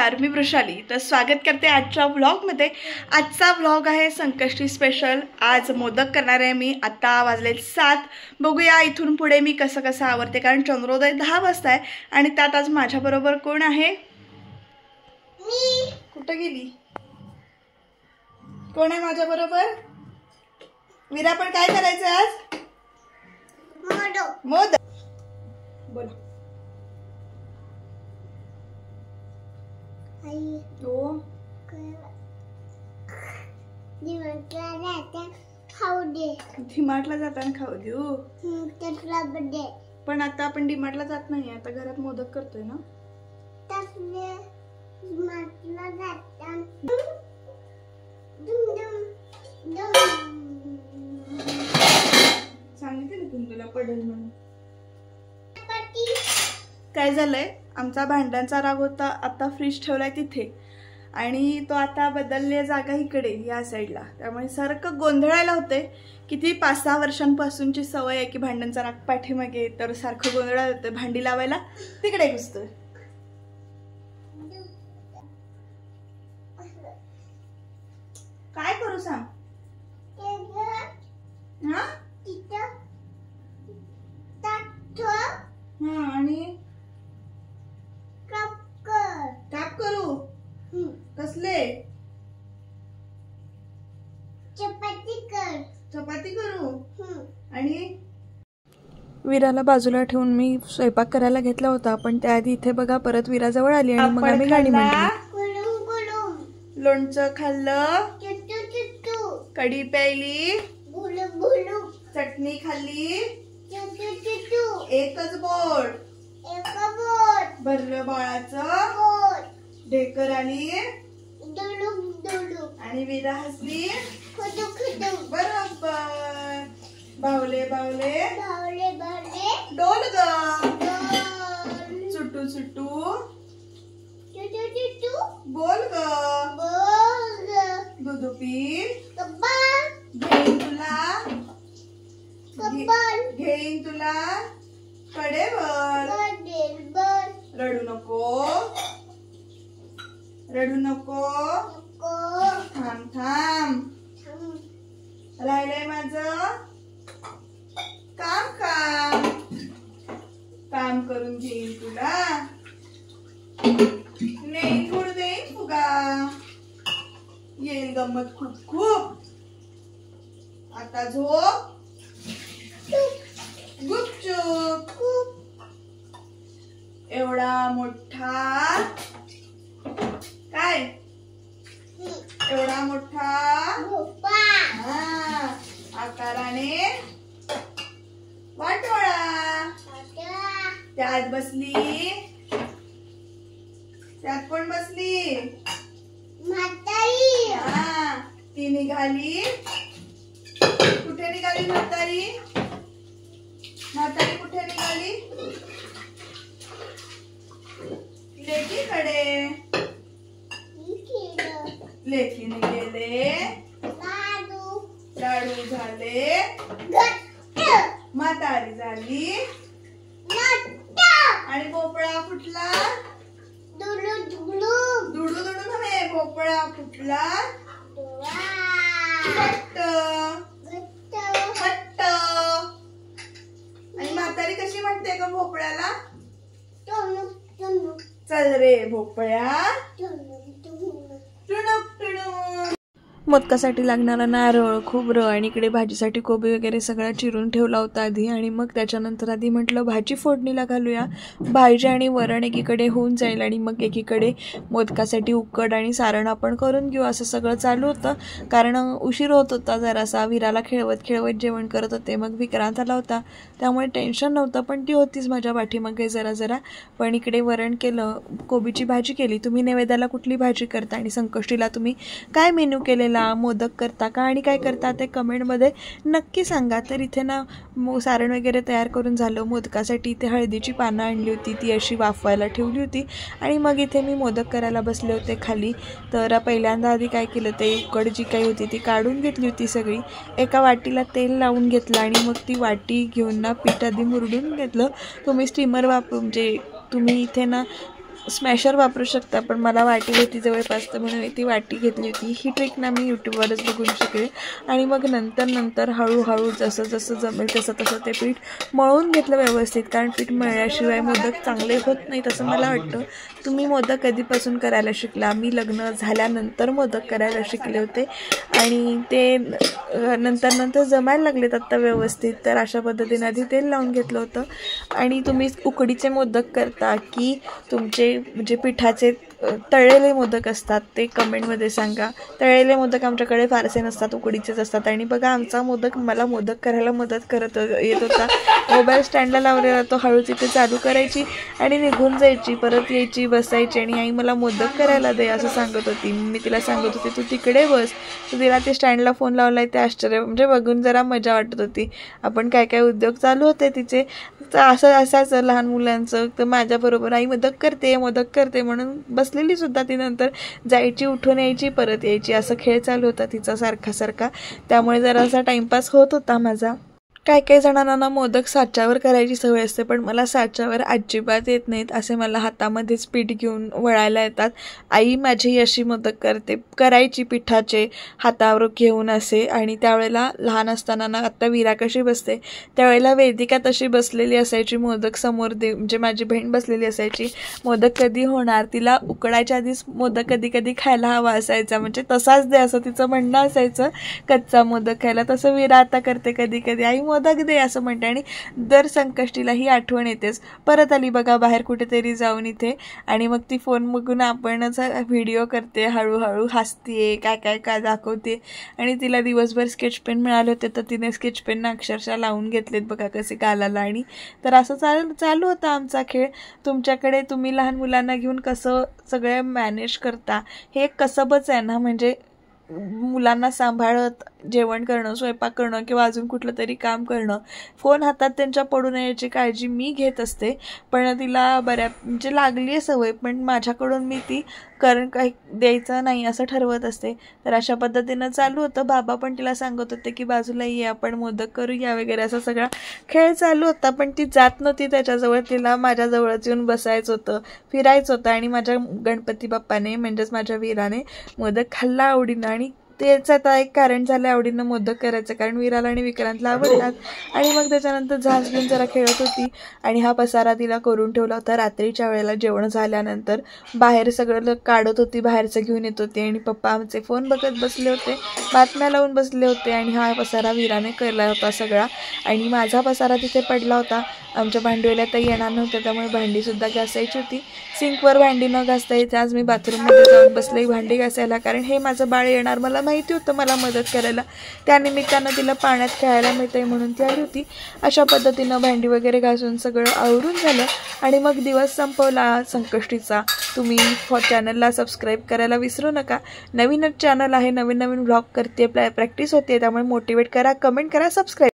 नमस्कार, मी वृषाली. तर स्वागत करते आजच्या व्लॉगमध्ये. आजचा व्लॉग आहे संकष्टी स्पेशल. आज मोदक करणार आहे मी. आता वाजले 7. बघूया इथून पुढे मी कसं कसं आवरते, कारण चंद्रोदय 10 वाजता आहे. आणि त्यात आज माझ्याबरोबर कोण आहे? मी. कुठं गेली? कोण आहे माझ्याबरोबर? वीरा, पण काय करायचं आज? मोदक. बोला. तो डीमार्टला जाताना खाऊ देऊ. पण आता आपण डीमार्टला जात नाही, आता घरात मोदक करतोय ना. सांगितलं ना तुम्ही तुला पडेल म्हणून. काय झालंय, आमचा भांड्यांचा राग होता, आता फ्रीज ठेवलाय तिथे, आणि तो आता बदलले जागा इकडे या साईडला. त्यामुळे सारखं गोंधळायला होते. किती 5-6 वर्षांपासूनची सवय आहे की भांड्यांचा राग पाठीमागे, तर सारखं गोंधळायला होतं. भांडी लावायला तिकडे घुसतोय. काय करू सांग? आणि काप करू. कसले? चपाती करू. आणि वीराला बाजूला ठेवून मी स्वयंपाक करायला घेतला होता, पण त्याआधी इथे बघा परत वीरा जवळ आली आणि मग आम्ही गाणी म्हणली. लोणचं खाल्लं, कढी प्यायली, चटणी खाल्ली, एकच बोट भरलं बाळाचं ढेकर आली, आणि वीरा हसली बरोबर. बावले बावले डोल ग, सुटू सुटू बोल ग, दूध पी, घेईन तुला कडेवर. रडू नको थांब राहिलंय माझं काम करून घेईन तुला, नेईन थोडं देईन फुगा, येईल गंमत खूप. आता झोप गुपचूप. एवढा मोठा काय? एवढा मोठा आकाराने वाटोळा. त्यात बसली. त्यात कोण बसली? ती निघाली. कुठे निघाली म्हातारी? कुठे निघाली? लेकीकडे. लेकीने गेले, लाडू झाले, म्हातारी झाली, आणि भोपळा फुटला. दुडू नव्हे, भोपळा फुटला घट्ट. आणि म्हातारी कशी म्हणते का भोपळ्याला? चल रे भोपळ्या. मोदकासाठी लागणारा नारळ, खोबरं, आणि इकडे भाजीसाठी कोबी वगैरे सगळं चिरून ठेवला होता आधी. आणि मग त्याच्यानंतर आधी म्हटलं भाजी फोडणीला घालूया. भाजी आणि वरण एकीकडे होऊन जाईल, आणि मग एकीकडे मोदकासाठी उकड आणि सारण आपण करून घेऊ. असं सगळं चालू होतं, कारण उशीर होत होता जरासा. वीराला खेळवत जेवण करत होते. मग विक्रांत आला होता, त्यामुळे टेन्शन नव्हतं, पण ती होतीच माझ्या पाठीमागे जरा. पण इकडे वरण केलं, कोबीची भाजी केली. तुम्ही नैवेद्याला कुठली भाजी करता, आणि संकष्टीला तुम्ही काय मेनू केलेला? मोदक करता का, आणि काय करता ते कमेंटमध्ये नक्की सांगा. तर इथे ना सारण वगैरे तयार करून झालं. मोदकासाठी इथे हळदीची पानं आणली होती, ती अशी वाफवायला ठेवली होती. आणि मग इथे मी मोदक करायला बसले होते खाली. तर पहिल्यांदा आधी काय केलं, ते उकड जी काही होती ती काढून घेतली होती सगळी. एका वाटीला तेल लावून घेतलं, आणि मग ती वाटी घेऊन ना पीठ आधी मुरडून घेतलं. तुम्ही स्टीमर वापरून, म्हणजे तुम्ही इथे ना स्मॅशर वापरू शकता, पण मला वाटी होती जवळपास तर म्हणून ती वाटी घेतली होती. ही ट्रिक ना मी यूट्यूबवरच बघून शिकले. आणि मग नंतर हळूहळू जसं जसं जमेल तसं ते पीठ मळून घेतलं व्यवस्थित, कारण पीठ मळल्याशिवाय मोदक चांगले होत नाहीत असं मला वाटतं. तुम्ही मोदक कधीपासून करायला शिकला? मी लग्न झाल्यानंतर मोदक करायला शिकले होते आणि ते नंतर जमायला लागलेत आत्ता व्यवस्थित. तर अशा पद्धतीने आधी तेल लावून घेतलं होतं. आणि तुम्ही उकडीचे मोदक करता की तुमचे म्हणजे पिठाचे तळलेले मोदक असतात ते कमेंटमध्ये सांगा. तळलेले मोदक आमच्याकडे फारसे नसतात, उकडीचेच असतात. आणि बघा आमचा मोदक, मला मोदक करायला मदत करत येत होता. मोबाईल स्टँडला लावलेला तो हळूच इथे चालू करायची आणि निघून जायची, परत यायची, बसायची आणि आई मला मोदक करायला दे असं सांगत होती. मी तिला सांगत होते तू तिकडे बस. तर तिला ते स्टँडला फोन लावला आहे ते आश्चर्य म्हणजे बघून जरा मजा वाटत होती. आपण काय काय उद्योग चालू होते तिचे. तर असं असायचं लहान मुलांचं. तर माझ्याबरोबर आई मोदक करते म्हणून बसलेली सुद्धा ती. नंतर जायची, उठून यायची, परत यायची, असं खेळ चालू होता तिचा सारखा. त्यामुळे जरासा टाइमपास होत होता माझा. काही जणांना ना मोदक साच्यावर करायची सवय असते, पण मला साच्यावर अजिबात येत नाहीत. असे मला हातामध्येच पीठ घेऊन वळायला येतात. आई माझी अशी मोदक करायची पिठाचे हातावर घेऊन असे. आणि त्यावेळेला लहान असताना ना, आत्ता विरा कशी बसते त्यावेळेला वेदिका तशी बसलेली असायची, मोदक समोर म्हणजे माझी बहीण बसलेली असायची. मोदक कधी होणार, तिला उकडायच्या आधीच मोदक कधी खायला हवा असायचा, म्हणजे तसाच दे असं तिचं म्हणणं असायचं कच्चा मोदक खायला. तसं विरा आता करते कधी आई मोदक दे असं म्हणते. आणि दर संकष्टीला ही आठवण येतेच. परत आली बघा बाहेर कुठेतरी जाऊन इथे, आणि मग ती फोन बघून आपणच व्हिडिओ करते, हळूहळू हसते, काय दाखवते. आणि तिला दिवसभर स्केच पेन मिळाले होते तर तिने स्केच पेन अक्षरशः लावून घेतलेत बघा कसे गालाला. आणि तर असं चालू होता आमचा खेळ. तुमच्याकडे तुम्ही लहान मुलांना घेऊन कसं सगळं मॅनेज करता, हे एक कसबच आहे ना. म्हणजे मुलांना सांभाळत जेवण करणं, स्वयंपाक करणं किंवा अजून कुठलं तरी काम करणं, फोन हातात त्यांच्या पडू नये याची काळजी मी घेत असते. पण तिला म्हणजे लागली आहे सवय, पण माझ्याकडून मी ती काही द्यायचं नाही असं ठरवत असते. तर अशा पद्धतीनं चालू होतं. बाबा पण तिला सांगत होते की बाजूला ये, आपण मोदक करूया वगैरे, असा सगळा खेळ चालू होता. पण ती जात नव्हती त्याच्याजवळ, तिला माझ्याजवळच येऊन बसायचं होतं, फिरायचं होतं. आणि माझ्या गणपती बाप्पाने म्हणजेच माझ्या वीराने मोदक खाल्ला आवडीनं. आणि तेच आता एक कारण झालं आवडीनं मोदक करायचं, कारण विराला आणि विक्रांतला आवडतात. आणि मग त्याच्यानंतर झांज घेऊन जरा खेळत होती. आणि हा पसारा तिला करून ठेवला होता. रात्रीच्या वेळेला जेवण झाल्यानंतर बाहेर सगळं काढत होती, बाहेरचं घेऊन येत होती. आणि पप्पा आमचे फोन बघत बसले होते, बातम्या लावून बसले होते. आणि हा पसारा विराने केला होता सगळा. आणि माझा पसारा तिथे पडला होता. आमच्या भांडीवाल्या तर येणार नव्हत्या, त्यामुळे भांडीसुद्धा घासायची होती. सिंकवर भांडी न घासता येते. आज मी बाथरूममध्ये जाऊन बसले भांडी घासायला, कारण हे माझं बाळ येणार, मला माहिती होतं मला मदत करायला. त्यानिमित्तानं तिला पाण्यात खेळायला मिळतंय म्हणून ती आली होती. अशा पद्धतीनं भांडी वगैरे घासून सगळं आवरून झालं. आणि मग दिवस संपवला संकष्टीचा. तुम्ही चॅनलला सबस्क्राईब करायला विसरू नका. नवीनच चॅनल आहे, नवीन व्लॉग करते, प्रॅक्टिस होते, त्यामुळे मोटिवेट करा, कमेंट करा, सबस्क्राईब